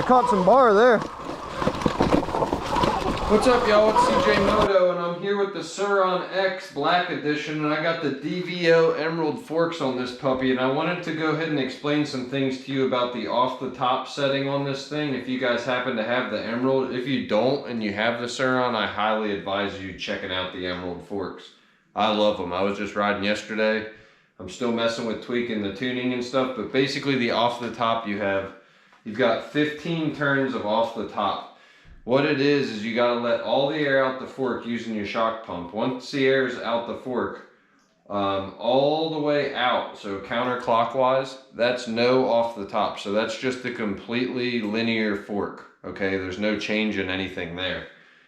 caught some bar there. What's up, y'all? It's CJMoto, and I'm here with the Sur-Ron X Black Edition, and I got the DVO Emerald forks on this puppy, and I wanted to go ahead and explain some things to you about the off-the-top setting on this thing, if you guys happen to have the Emerald. If you don't and you have the Sur-Ron, I highly advise you checking out the Emerald forks. I love them. I was just riding yesterday. I'm still messing with tweaking the tuning and stuff, but basically the off-the-top you've got 15 turns of off-the-top. What it is you gotta let all the air out the fork using your shock pump. Once the air is out the fork, all the way out, so counterclockwise, that's no off the top. So that's just a completely linear fork, okay? There's no change in anything there.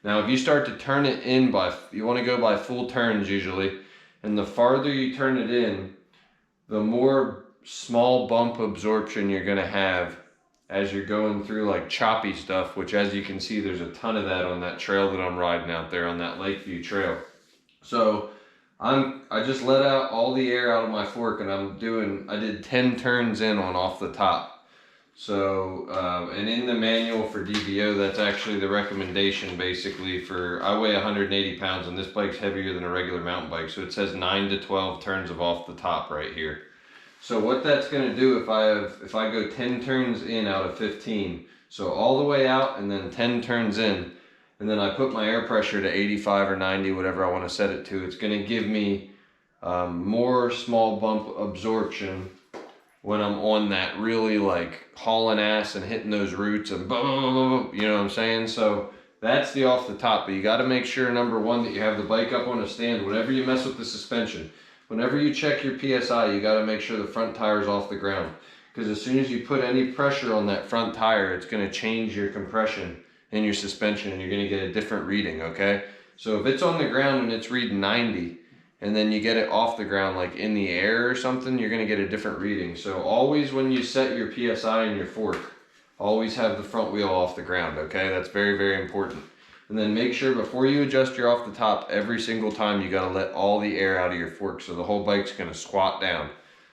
Now, if you start to turn it in you wanna go by full turns usually, and the farther you turn it in, the more small bump absorption you're gonna have as you're going through like choppy stuff, which as you can see, there's a ton of that on that trail that I'm riding out there on that Lakeview trail. So I just let out all the air out of my fork, and I did 10 turns in on off the top. So, and in the manual for DVO, that's actually the recommendation basically I weigh 180 pounds and this bike's heavier than a regular mountain bike. So it says 9 to 12 turns of off the top right here. So what that's going to do if I go 10 turns in out of 15, so all the way out and then 10 turns in, and then I put my air pressure to 85 or 90, whatever I want to set it to, it's going to give me more small bump absorption when I'm on that really like hauling ass and hitting those roots and you know what I'm saying? So that's the off the top, but you got to make sure, number one, that you have the bike up on a stand whenever you mess with the suspension. Whenever you check your PSI, you got to make sure the front tire is off the ground. Because as soon as you put any pressure on that front tire, it's going to change your compression in your suspension and you're going to get a different reading, okay? So if it's on the ground and it's reading 90, and then you get it off the ground like in the air or something, you're going to get a different reading. So always when you set your PSI in your fork, always have the front wheel off the ground, okay? That's very, very important. And then make sure before you adjust your off the top, every single time you got to let all the air out of your fork, so the whole bike's going to squat down.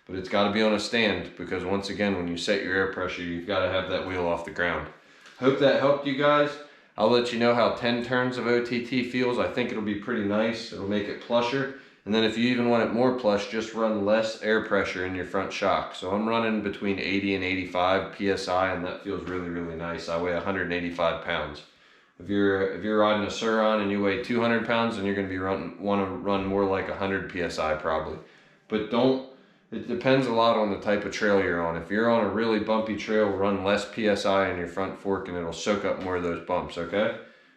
But it's got to be on a stand, because once again, when you set your air pressure, you've got to have that wheel off the ground. Hope that helped you guys. I'll let you know how 10 turns of OTT feels. I think it'll be pretty nice. It'll make it plusher. And then if you even want it more plush, just run less air pressure in your front shock. So I'm running between 80 and 85 PSI, and that feels really, really nice. I weigh 185 pounds. If you're riding a Sur-Ron and you weigh 200 pounds, then you're going to be want to run more like 100 PSI probably. But it depends a lot on the type of trail you're on. If you're on a really bumpy trail, run less PSI in your front fork and it'll soak up more of those bumps, okay?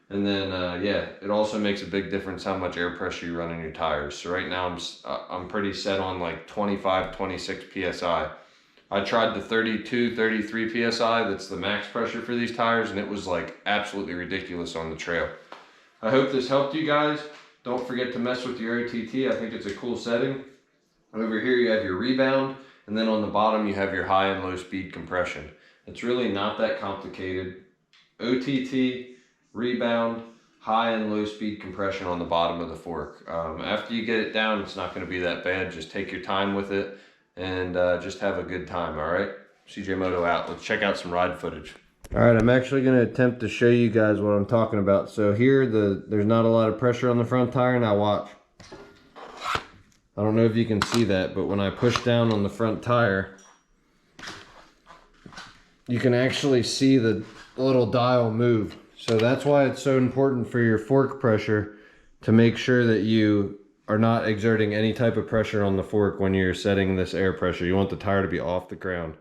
And then, yeah, it also makes a big difference how much air pressure you run in your tires. So right now I'm pretty set on like 25, 26 PSI. I tried the 32, 33 PSI, that's the max pressure for these tires, and it was like absolutely ridiculous on the trail. I hope this helped you guys. Don't forget to mess with your OTT. I think it's a cool setting. Over here you have your rebound, and then on the bottom you have your high and low speed compression. It's really not that complicated. OTT, rebound, high and low speed compression on the bottom of the fork. After you get it down, it's not going to be that bad. Just take your time with it. And just have a good time, all right? CJMoto out. Let's check out some ride footage. All right, I'm actually going to attempt to show you guys what I'm talking about. So here, there's not a lot of pressure on the front tire. Now watch. I don't know if you can see that, but when I push down on the front tire, you can actually see the little dial move. So that's why it's so important for your fork pressure to make sure that you are not exerting any type of pressure on the fork when you're setting this air pressure. You want the tire to be off the ground.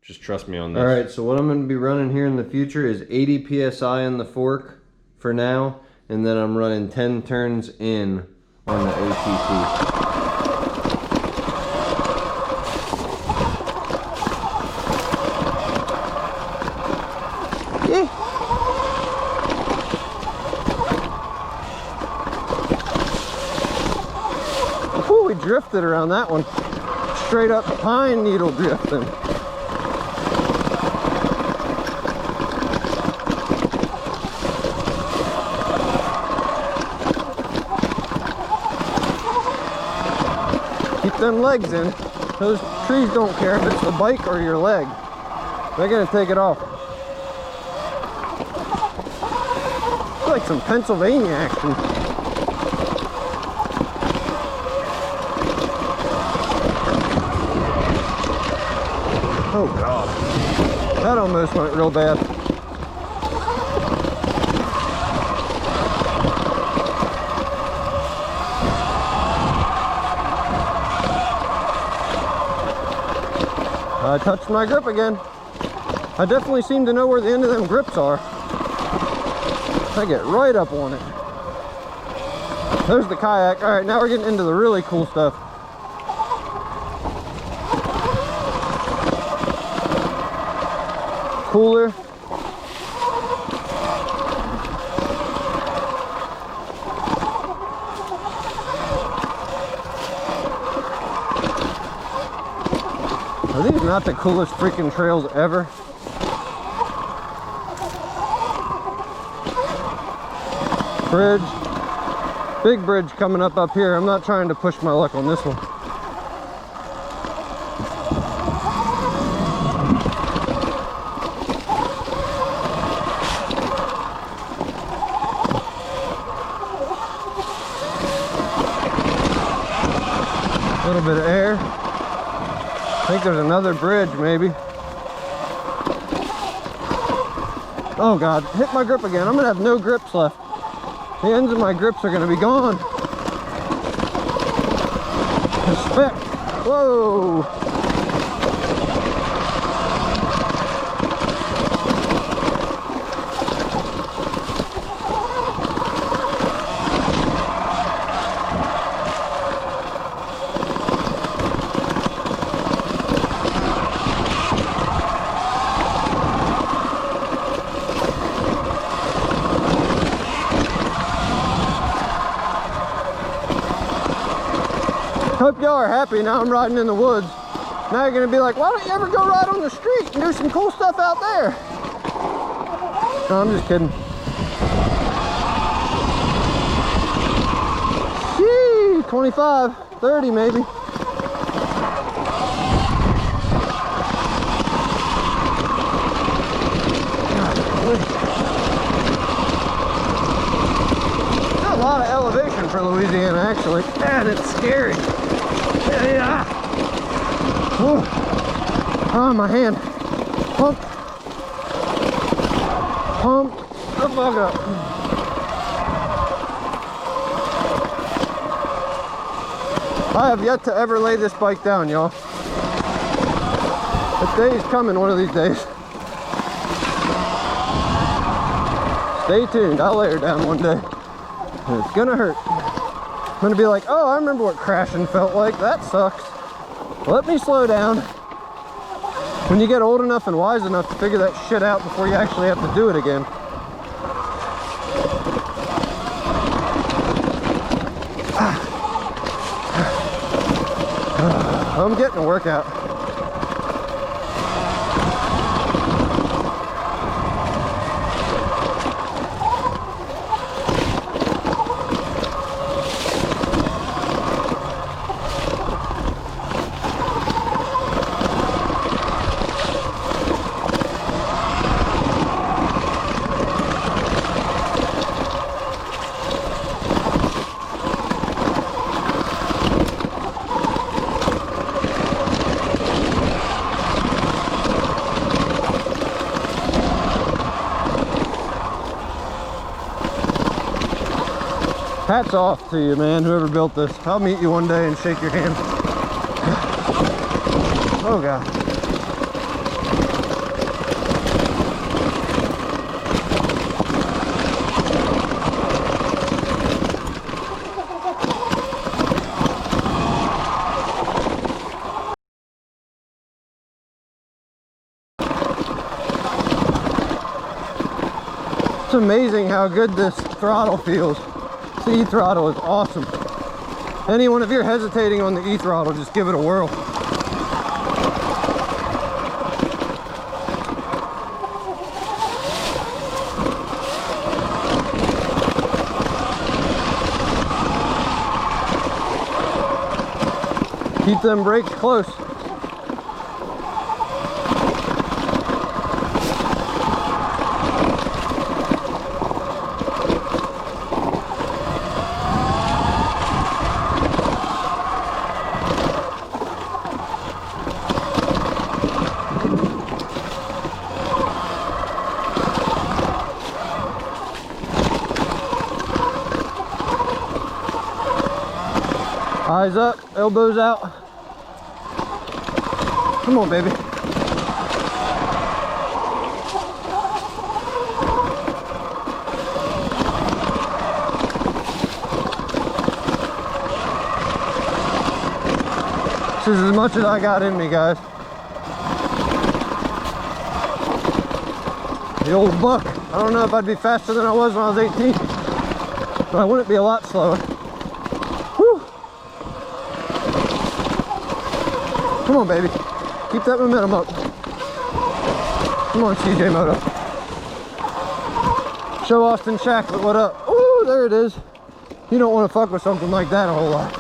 Just trust me on this. All right, so what I'm going to be running here in the future is 80 PSI in the fork for now, and then I'm running 10 turns in on the OTT. We drifted around that one. Straight up pine needle drifting. Keep them legs in. Those trees don't care if it's the bike or your leg. They're gonna take it off. like some Pennsylvania action. Oh God, that almost went real bad. I touched my grip again. I definitely seem to know where the end of them grips are. I get right up on it. There's the kayak. All right, now we're getting into the really cool stuff. Cooler. Are these not the coolest freaking trails ever? Bridge. Big bridge coming up here. I'm not trying to push my luck on this one. A little bit of air. I think there's another bridge maybe. Oh God, hit my grip again. I'm gonna have no grips left. The ends of my grips are gonna be gone. Respect. Whoa. Hope y'all are happy. Now I'm riding in the woods. Now you're gonna be like, why don't you ever go ride on the street and do some cool stuff out there? No, I'm just kidding. Gee, 25, 30 maybe. There's a lot of elevation for Louisiana actually, and it's scary. Yeah. Oh, my hand. Pump. Pump the fuck up. I have yet to ever lay this bike down, y'all. The day is coming one of these days. Stay tuned. I'll lay her down one day. And it's gonna hurt. I'm gonna be like, oh, I remember what crashing felt like. That sucks. Let me slow down. When you get old enough and wise enough to figure that shit out before you actually have to do it again. I'm getting a workout. Hats off to you, man, whoever built this. I'll meet you one day and shake your hand. Oh, God. It's amazing how good this throttle feels. The e-throttle is awesome. Anyone, if you're hesitating on the e-throttle, just give it a whirl. Keep them brakes close. Eyes up, elbows out. Come on, baby. This is as much as I got in me, guys. The old buck. I don't know if I'd be faster than I was when I was 18, but I wouldn't be a lot slower. Whew. Come on, baby. Keep that momentum up. Come on, CJMoto. Show Austin Shacklet what up. Ooh, there it is. You don't want to fuck with something like that a whole lot.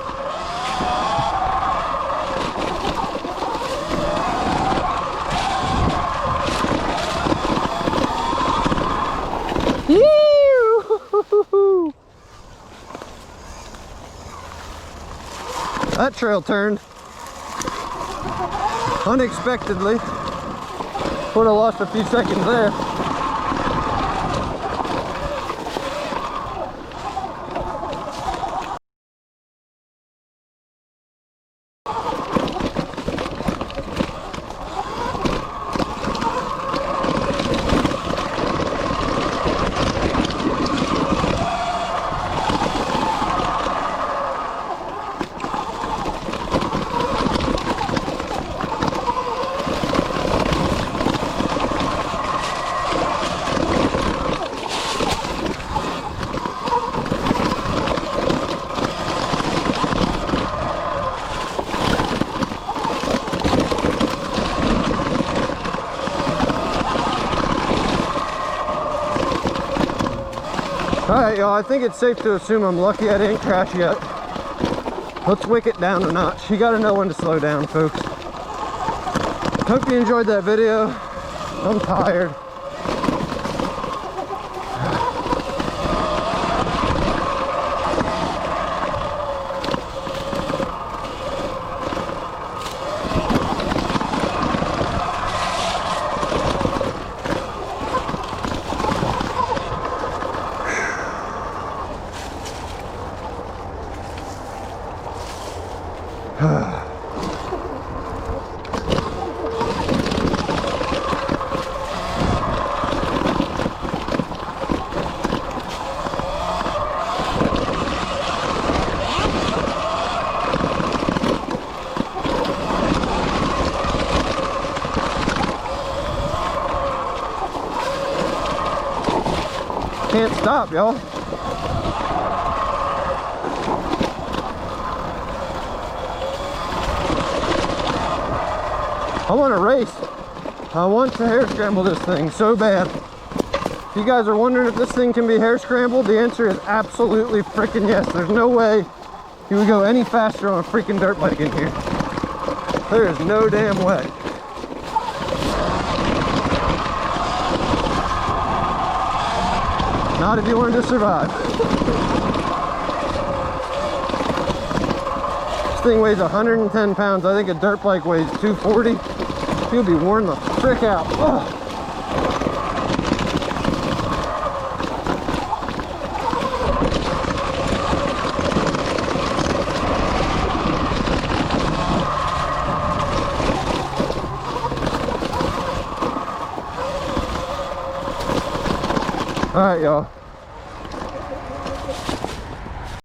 That trail turned unexpectedly. Would have lost a few seconds there. Alright, y'all, I think it's safe to assume I'm lucky I didn't crash yet. Let's wick it down a notch. You gotta know when to slow down, folks. Hope you enjoyed that video. I'm tired. Can't stop, y'all. I want to race. I want to hair scramble this thing so bad. If you guys are wondering if this thing can be hair scrambled, the answer is absolutely freaking yes. There's no way you would go any faster on a freaking dirt bike in here. There is no damn way. Not if you wanted to survive. This thing weighs 110 pounds. I think a dirt bike weighs 240. You'll be worn the frick out. Oh. All right, y'all.